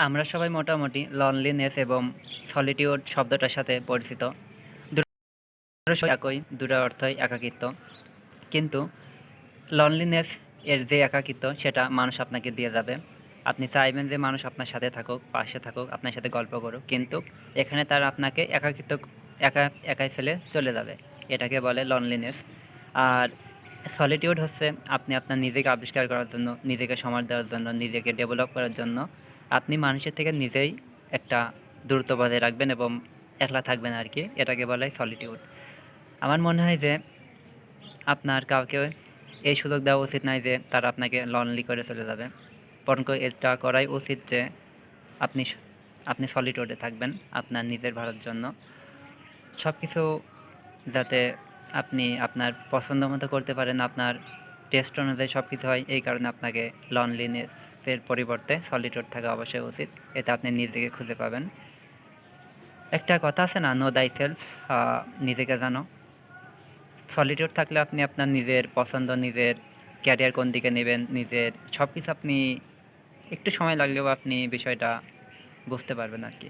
আমরা সবাই মোটামুটি লনলিনেস এবং সলিটিউড শব্দটার সাথে পরিচিত। দুটোর একই, দুটোর অর্থই একাকিত্ব। কিন্তু লনলিনেস এর যে একাকিত্ব সেটা মানুষ আপনাকে দিয়ে যাবে। আপনি চাইবেন যে মানুষ আপনার সাথে থাকুক, পাশে থাকুক, আপনার সাথে গল্প করুক, কিন্তু এখানে তারা আপনাকে একাই ফেলে চলে যাবে। এটাকে বলে লনলিনেস। আর সলিটিউড হচ্ছে আপনি আপনার নিজেকে আবিষ্কার করার জন্য, নিজেকে সময় দেওয়ার জন্য, নিজেকে ডেভেলপ করার জন্য আপনি মানুষের থেকে নিজেই একটা দূরত্ব বজায় রাখবেন এবং একলা থাকবেন আর কি। এটাকে বলে সলিটিউড। আমার মনে হয় যে আপনার কাউকে এই সুযোগ দেওয়া উচিত নয় যে তারা আপনাকে লনলি করে চলে যাবে। বরং এটা করাই উচিত যে আপনি আপনি সলিটিউডে থাকবেন আপনার নিজের ভালোর জন্য। সব কিছু যাতে আপনি আপনার পছন্দ মতো করতে পারেন, আপনার টেস্ট অনুযায়ী সব কিছু হয়, এই কারণে আপনাকে লনলিনেসের পরিবর্তে সলিটিউড থাকা অবশ্যই উচিত। এতে আপনি নিজেকে খুঁজে পাবেন। একটা কথা আছে না, নো দাই সেলফ, নিজেকে জানো। সলিটিউড থাকলে আপনি আপনার নিজের পছন্দ, নিজের ক্যারিয়ার কোন দিকে নেবেন, নিজের সব কিছু আপনি একটু সময় লাগলেও আপনি বিষয়টা বুঝতে পারবেন আর কি।